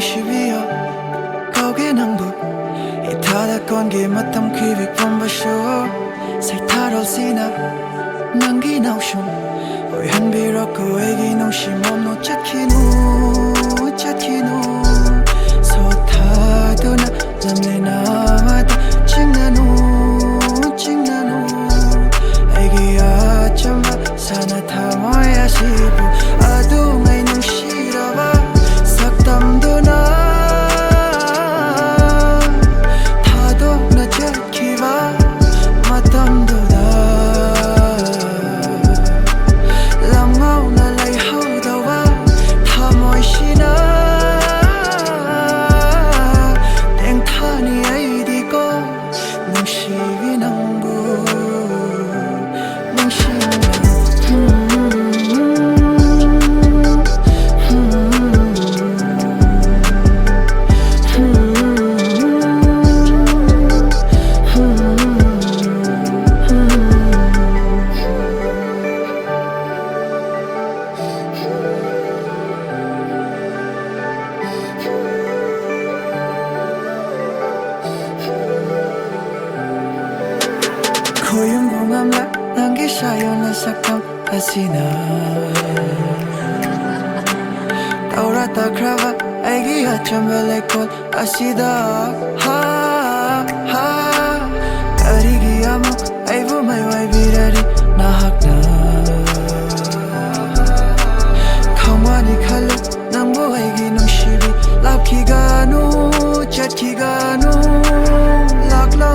nungshibio kauge nangbu itada konge matam khivik pambasho sai tarol sina nangi naushum oi hanbiro ko egi nungshimom no chatkinu so thaduna lamlena mata chingnanu egi achamba sana thamoy asibu adu ngai nungshiraba saktamduna thadokna chatkiba matamduda lamgauna laihaudawa thamoy shina tengthani aidiko nungshigi nangbu Koyung bungamla nangi sayona sakam asina Taura takrava aigi achambale kol asida ha karigi amuk aibu mai wai birari nahakna Khamwani khalu nambo aigi nungshibi lapkiganu chatkiganu lakla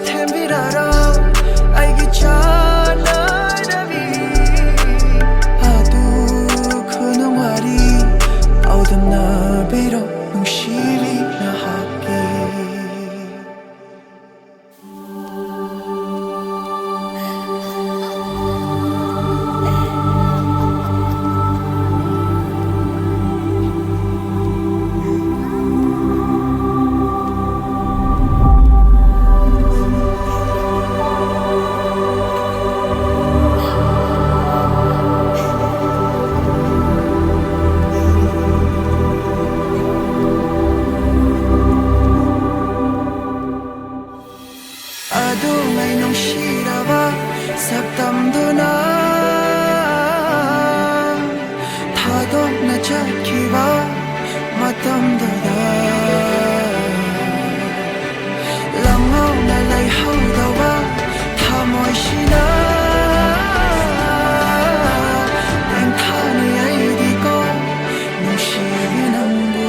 thembirara aigi chana nabi adu khunumari audam na biro nungshibi nahaki adu ngai nungshiraba saktamduna thadokna chatkiba matamduda lamgauna laihaudawa thamoy shina tengthani aidiko nungshibi nangbu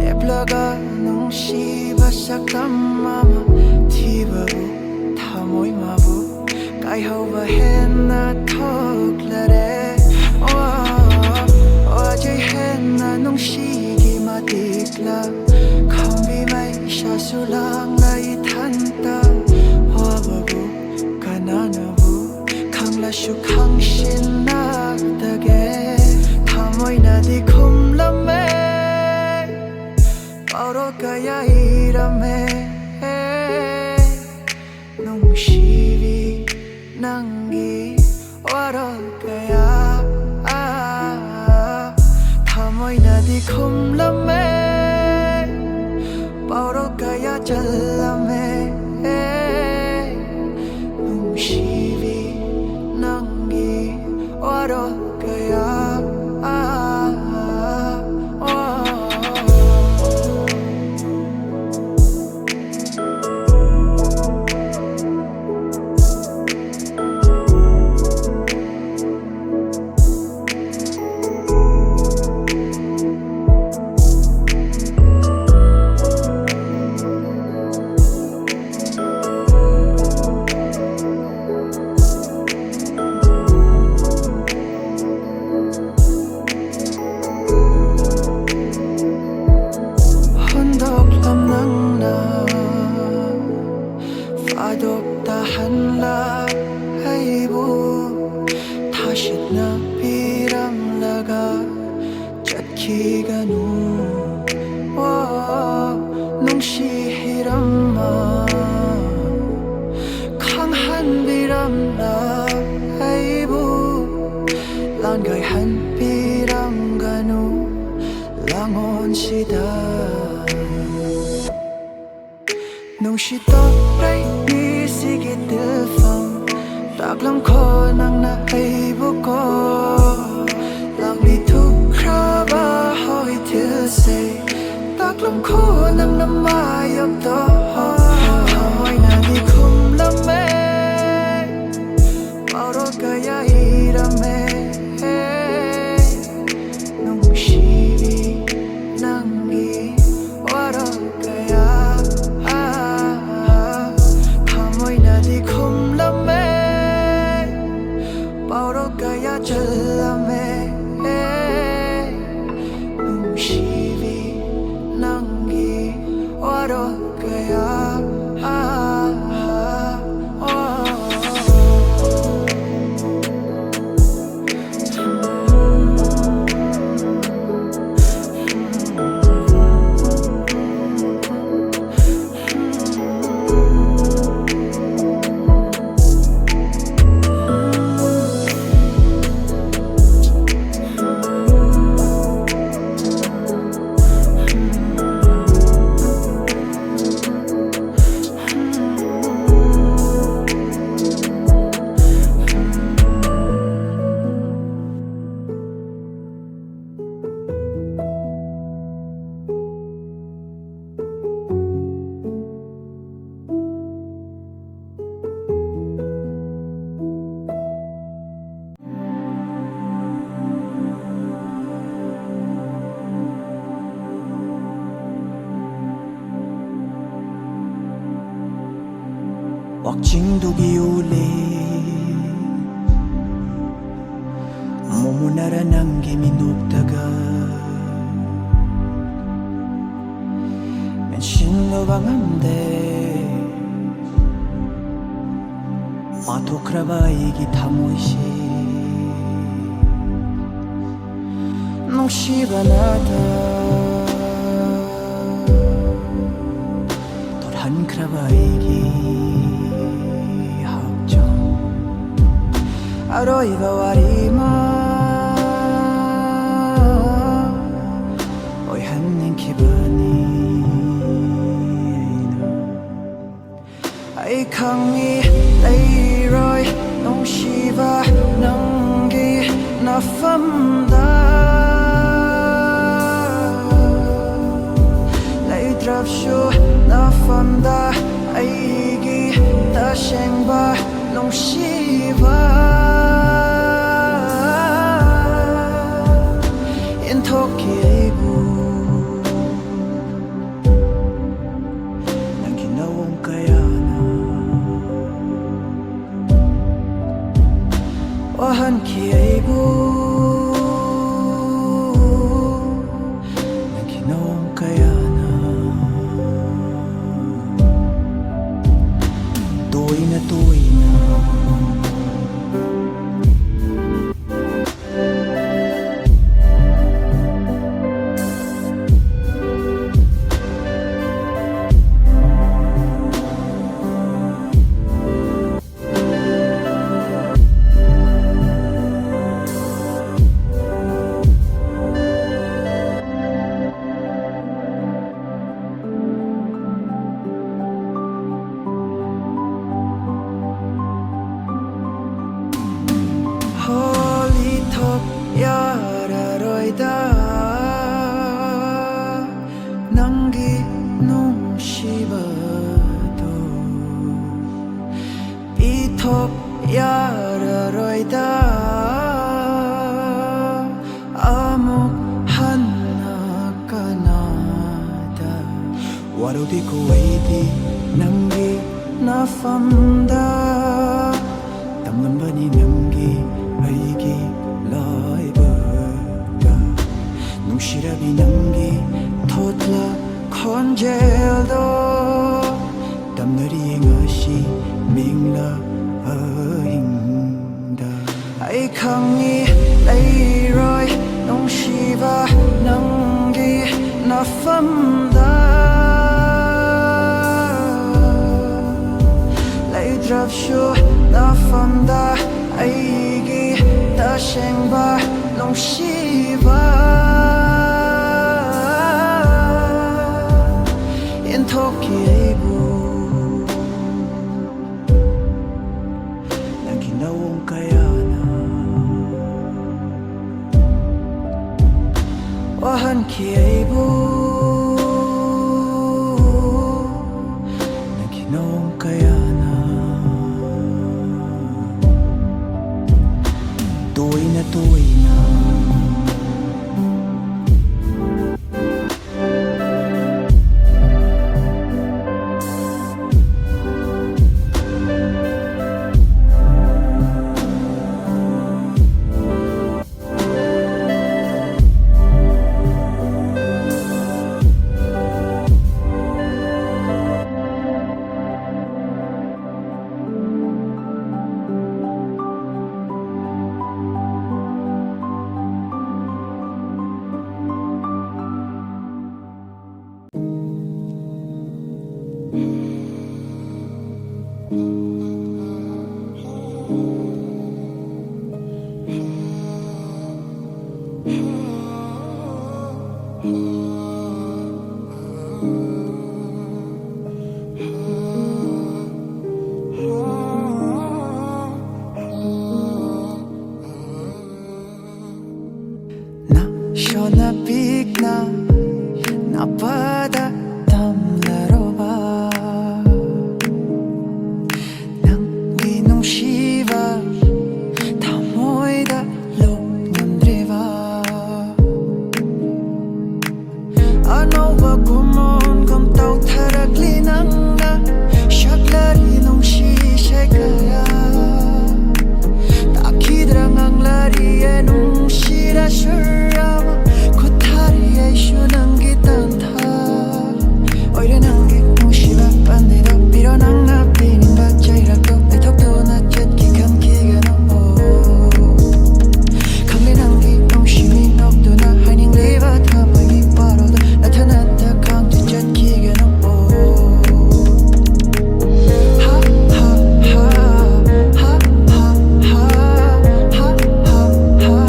Leblaga nungshibha saktam mama thibabu thamoy mabu kaihauba henna thoklare ajai henna nungshigi matikla khambi mai shasulang lai thanta wababu kananabu khanglashu khangshin nakdage thamoy nadi khumlame Auro kaya irame nungshibi nangi waro kaya thamoy nadi khumlame auro kaya chalame nungshibi nangi waro kaya 시다 농시도ray ni sige tilfam taklam ko nang na ay buko lang ni thukra ba hoi til say taklam ko nang na mayam to hoi na di khum lam me paro kaya ira me nung shivi nangi waro kaya hamoi na di khum lam me paro kaya chal me nung shivi nangi waro kaya wakjingdugi uli mumunara nangi minugtaga menshino bangande 마토크라바이기 타모시 농시바나다 돌한 크라바이기 학정 아로이가 와리마 오이한닌 기분이 아이 강이 레이로이 농시바 능기 나fam다 레이드랍쇼 나fam다 아이기 다셴바 농시바 인토키에구 난 기나온 까야나 와한 키에구 난 기나온 까야나 또이나 홀리톱 야라로이다 난기 농시바도 비톱 야라로이다 아목 하나까나다 와로디고 웨이디 난기 나fam다 담문바니 난기 아이기 라이브가 농시라비 남기 토틀라 컨젤도 담느리의 것이 밍라 어힌다 아이 강이 레이로이 농시바 남기 나fam다 레이드랍쇼 나fam다 아이기 다셴바 농시바 kiaibu na ginawang kayana wahan kiaibu na ginawang kayana tuwi na Shonapik na napada tamlaroba nang ginong shiva tamoy da lopnandriva ano ba kumon kum tau tharagli nang na shaklari nung shishay kaya takidrang ang lari nung shira shurama kutari ay shunang gitanta oire nang gitong shiva pandida piro nang napinin ba jairakto ay tokto na chat kikan kigano 강리 nang gitong shimin okto na haning leva tamay paroda natanata kang chat kigano ha ha ha ha ha ha ha ha ha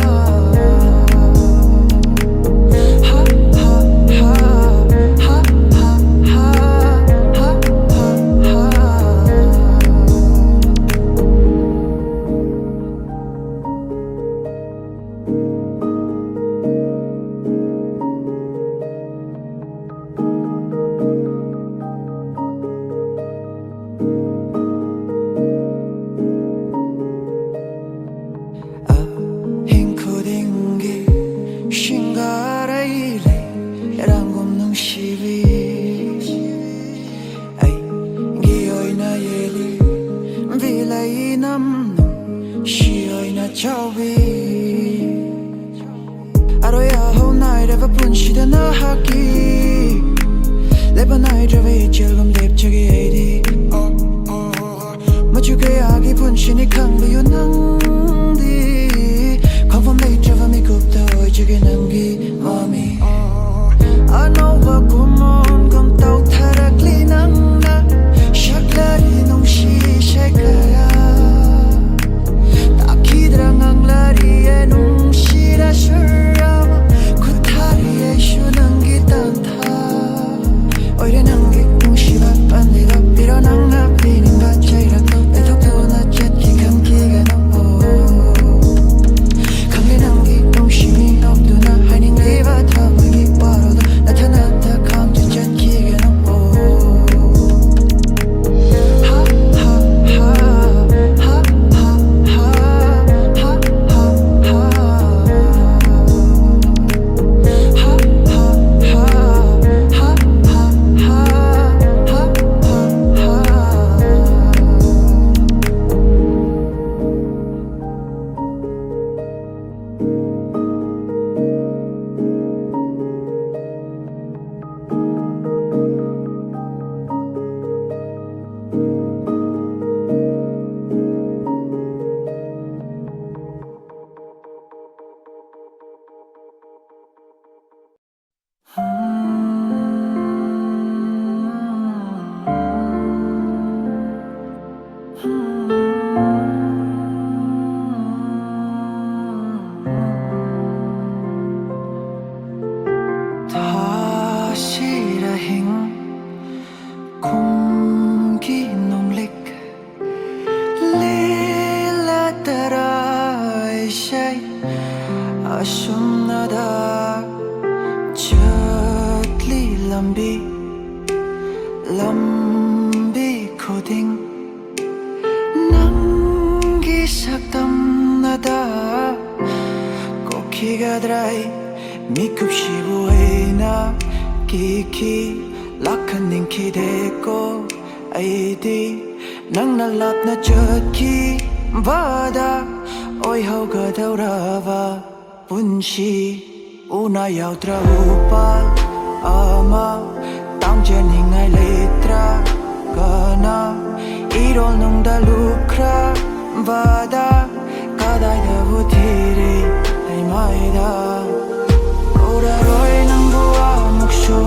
lambi coding nangi sakdam nada kokiga drai mikup shibuena kiki lakhaning kideko aidi nangna lapna chotki bada oi hauga daurava punshi una yautra upal ama tangjeningai letra kana irol nungda lukra bada kadai da butire ai maida ora roi nang bua muksho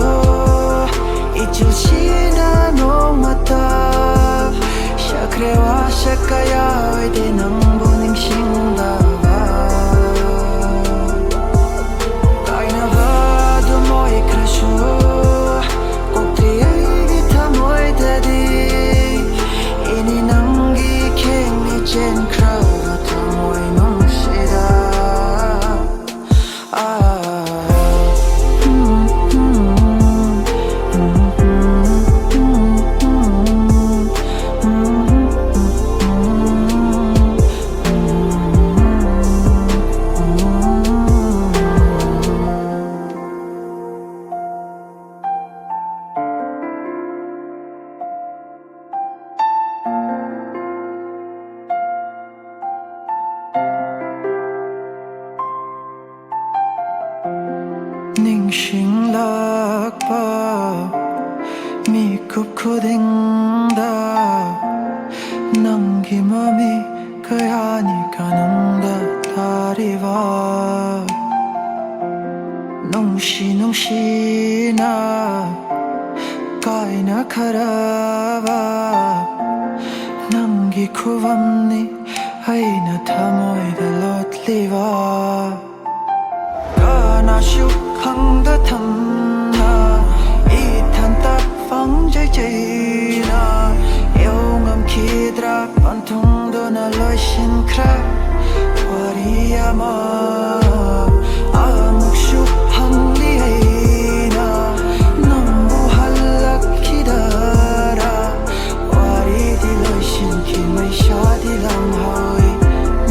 ichil shina no mata shakrewa shakaya de nang buning shinda ningshin lakpa mikup kodengda nangi mami kayani kanungda tariva nungshi na kaina karava nangi kuvamni aina tamoida lotliva kana shukangda thamna ithan tak fangjai jaina yongam khidra panthung dona loishin kra wariyama amuk shuk hangli aina nambu halak khidara wari di loishin ki mai shadi lam hoi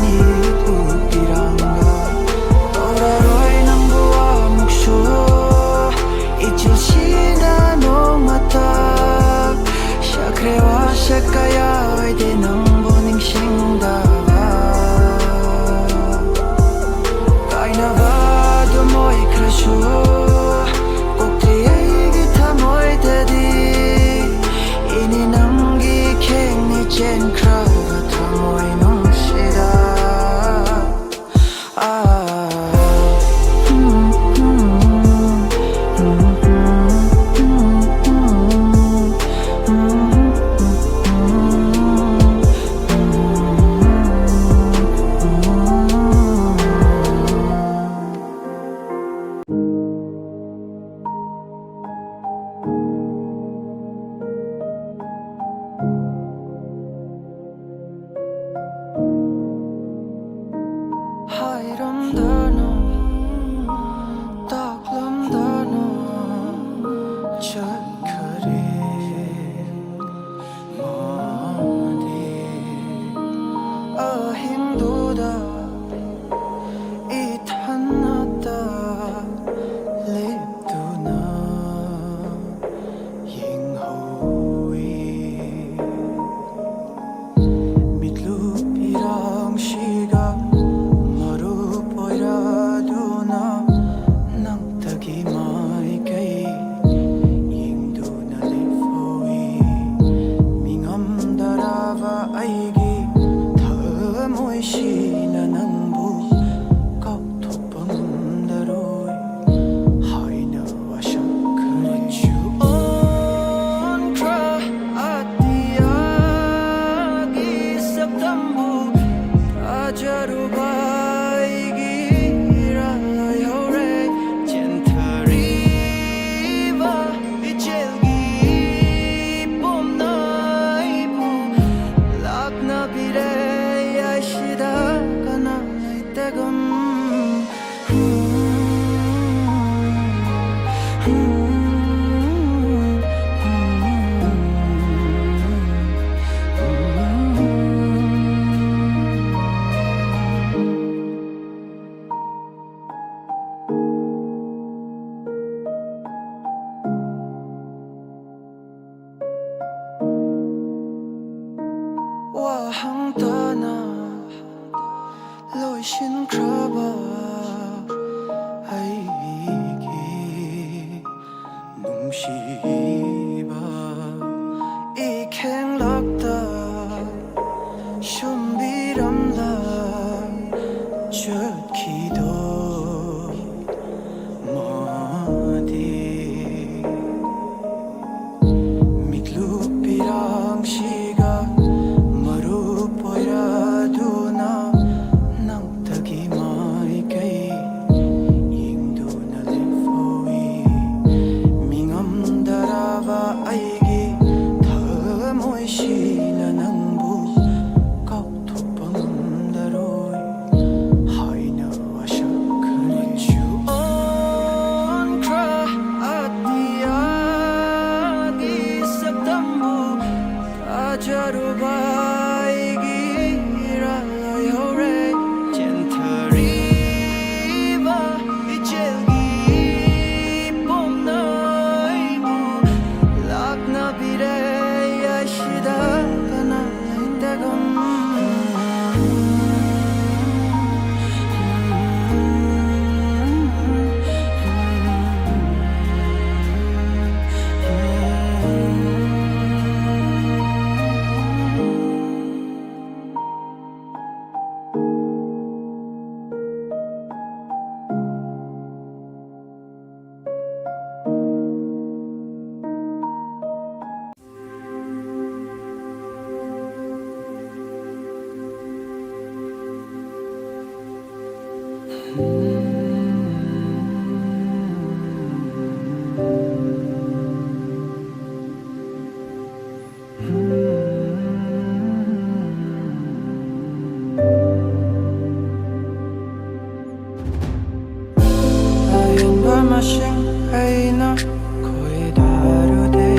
ni tu piranga ora roi nambu amuk shuk ichil shina no mata shakrewa shakaya de nang buning shingda kaina va do moi krashu kokri aigi thamoi dadi ini nangi khengni chen krava thamoi nong shira hang tana loi shin kraba ai gi nungsiba I kheng lakta shumbiram la chut khido madi mitlu pirang shiga maru poira duna nang tagi mai kai ingdu na lefoi mingam daraba aigi thamoi shina nangbu kautupang daroi haina ashakre chu on cry at the agi septambu ajarubai gira yore gentariba ichelgi pomnaibu lakna bire yashida kana indagam ayon ba mashing aina koi darude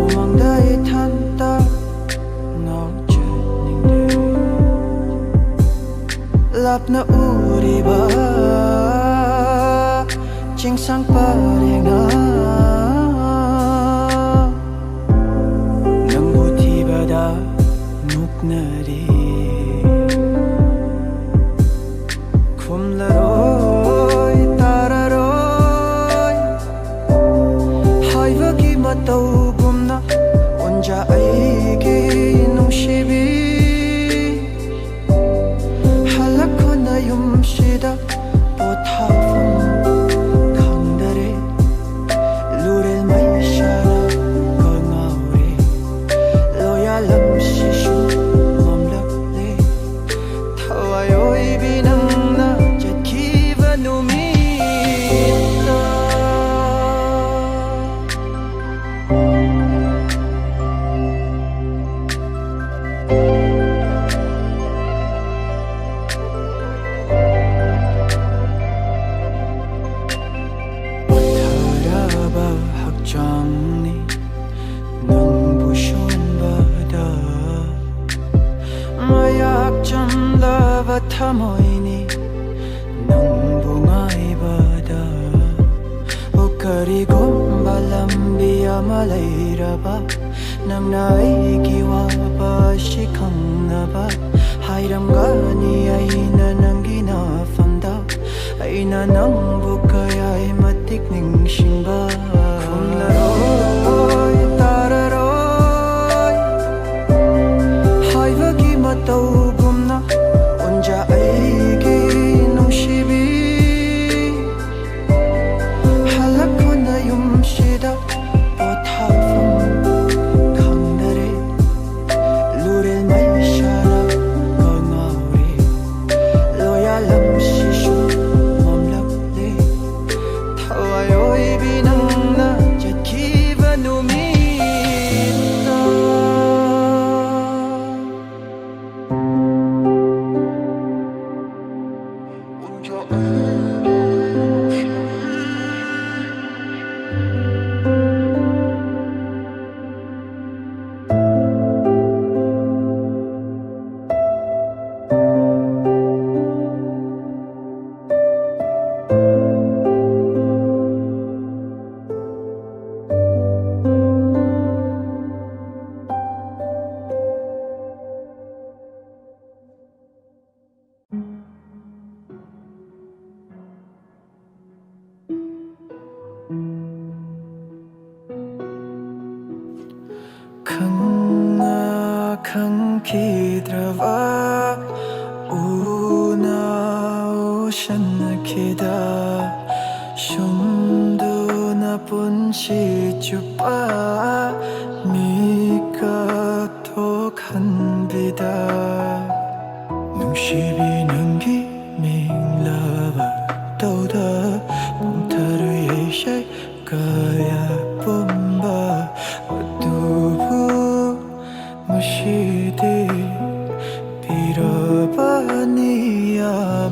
umang dai thanta nau cheningde lapna uriba chingsang parenga nang butibada nuknari khumlaroi tararoi haivagi matau gumna onja aigi nungsibi halakona yumshida pothafam khangdare lurel mai shara kangaure loya lamshishu mamlakle thawayoi binangna jatkiva numita Otharaba hakchangni nangbu shonbada mayak chamlava thamoini nangbu ngaibada ukarigomba lambi ama leiraba nangna aigi waba shikhangnaba hairamgani aina nangi nafamda aina nangbu kayai matik ningsingba khumlaroi tararoi haivagi matau gumna onja aigi nungsibi halakona yumshida pothafam khangdare lurel mai shara kangaure loya lamshishu mamlakle thawayoi binangna jatki trava una ocean kida shundu na punchi chupa mika to khanbida nungshibinang gi minglava tauda pumtaru yeshai kaya bomba 어두부 무시디 비러바니야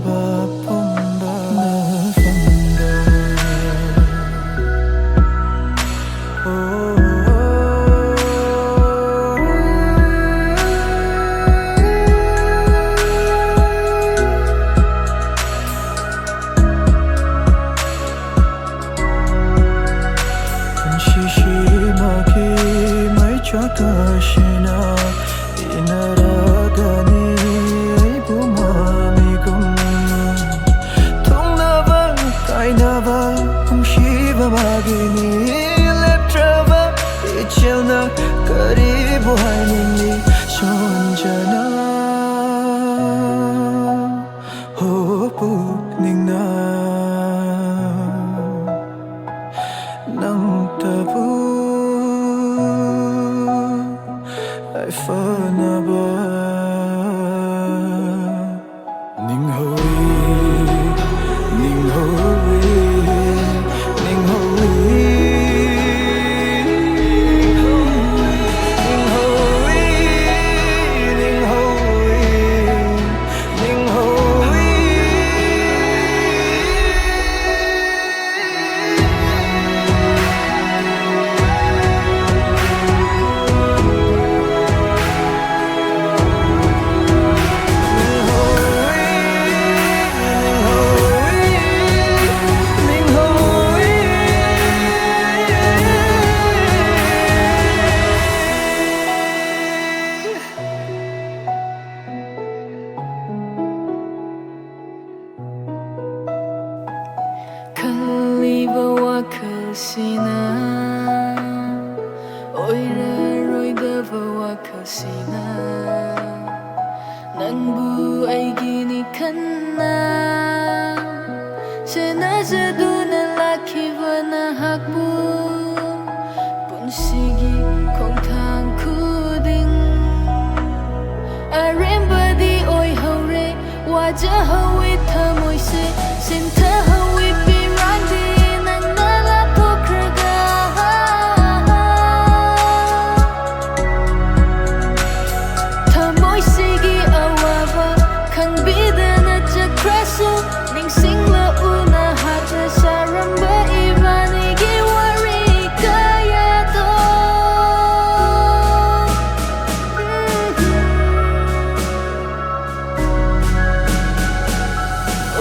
바본다 나본다 Chakashina inaragani bumamigum Tungnava kainava kumshiva magini leptrava ichilna karibu hanini sonjana hopuk ningna nang tabu I found a bar Ning Hoi, Ning Hoi, Ning Hoi Ning Hoi, Ning Hoi, Ning Hoi Kalibawa kasina Oiraroidabawa kasina Nangbu ay ginikana Sinasadu na lakiwa na hakbu Punsigi kong tangkuding Arimbadi oy haure Wajahawi tamoyse Sintahawi pirandi Nang nalatokraga Tamoysigi awaba Kanbida na chakraso Ning singla una hata Saramba ibanigi wari kaya to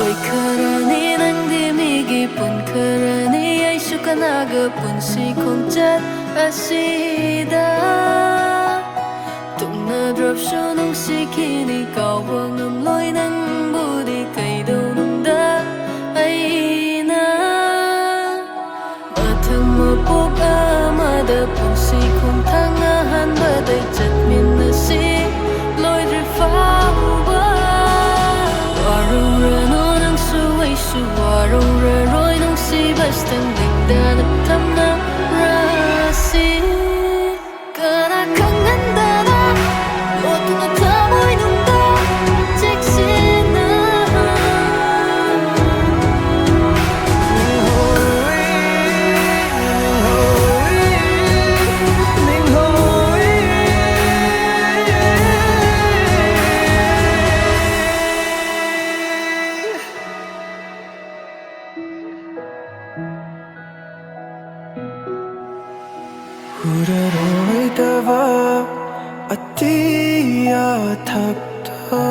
Oy karani nang dimigi pun karani ay sukanaga pun si kongchat asida Tung na drop so nung si kini kau bangam loy nang budi kay daw nung da ay na Matang mapog amada pun si kong tangahan baday chat min na si loy drifaw ba Warong rano nang suway suwarong raroy nung si bastang ligdan at tamna rasi Kanakang ganda na Loto na tamoy nung da Tixin na Ning Hoi Uraroidava atiya thakta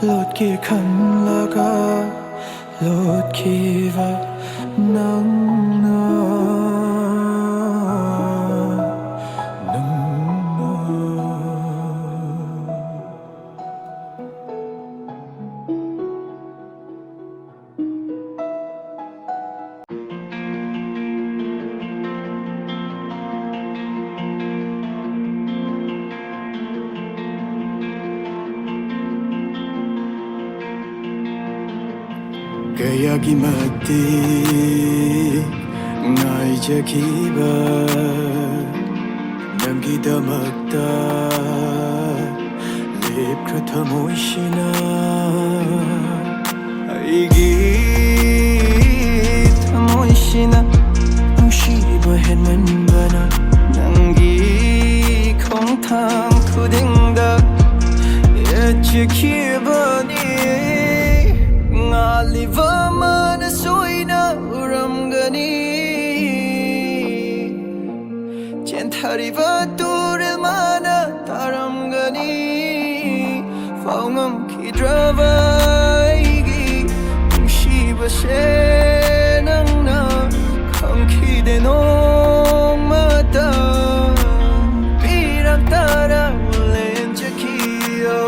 Lot ki khan laga Lot ki va nang na nang na kayagi matik ngayjakiba namgidamakta lepkra thamoishina aigi thamoishina nungsiba henmanbana nangi khongthang khudingda yachikibani ngaliba mana soina uramgani 젠타리바 뚜를 mana taramgani faungam kidraba igi nungsiba senangna kamkide nong mata birak tara lenjakiyo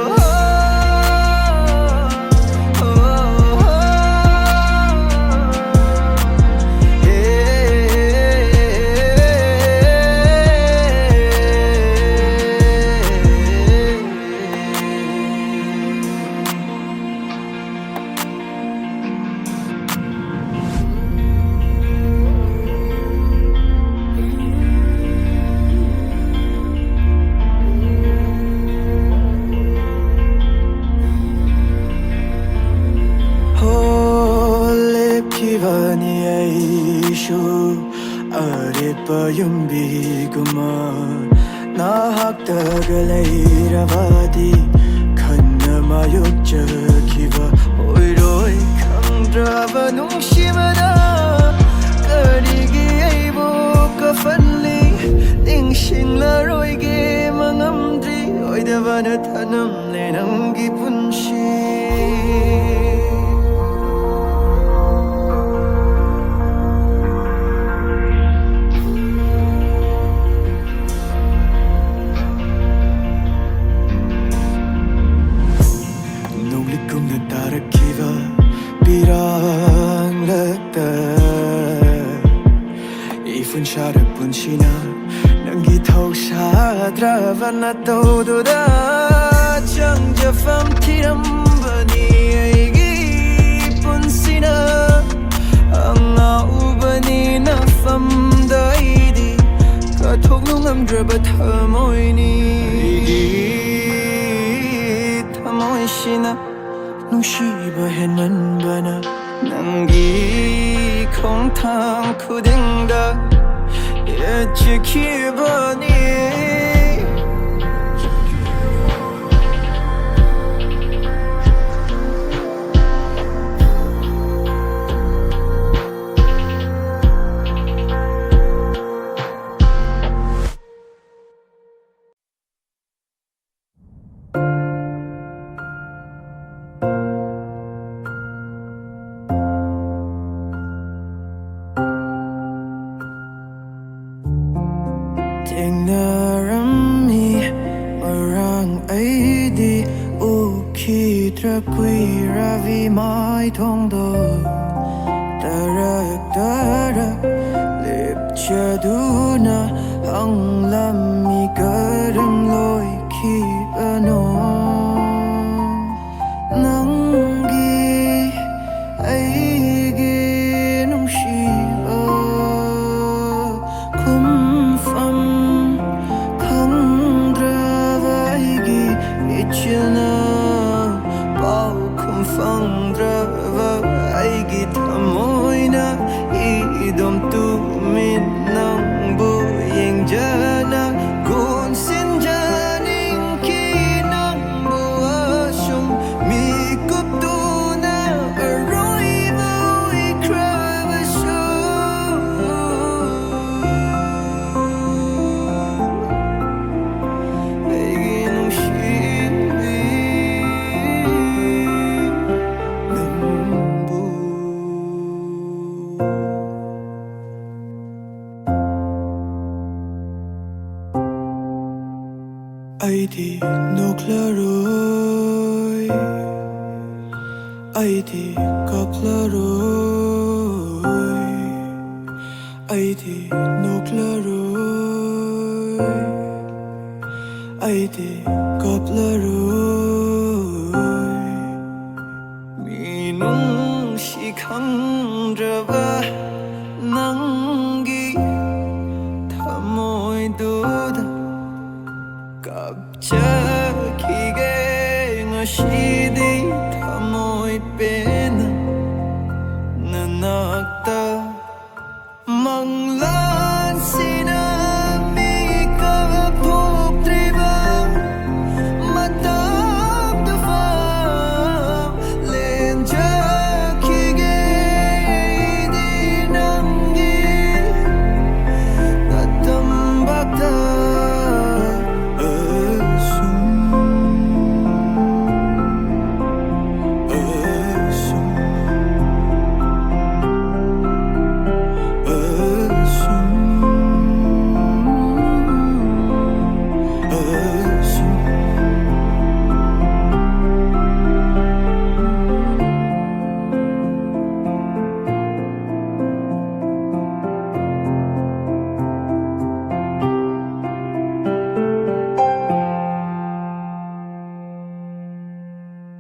Kivani aishu arepa yumbiguma nahakta galairavadi khanna mayukja kiva oiroi khamdrava nungshimana karigi aibo kafanli ningshingla roige mangamdri oidavana thanam lenamgi punshi Punchina nangi thau sadra vana toda changja fam thiram bani aigi punsina anga ubani na fam daidi ka thognungam draba thamoini thamoishina nungsiba henman bana nangi khongthang khudingda yachikibani Tingnarammi marang aidi ukitra kui ravi mai thongdo tarak tarak lip chaduna hanglammi karam loi kipano nangi aigi nungsiba kumfam Ichina pau kumfangdrava aigi thamoina idom tu min nang bu yengjana kun sinjaning kinang bu asum mi kuptuna arriva ikravasu aigi nungshi Aidi noklaroi Aidi kaplaroi Aidi noklaroi Aidi kaplaroi Minung 혹시 강잡아 낭기 다모이두다 갑자기 갱하시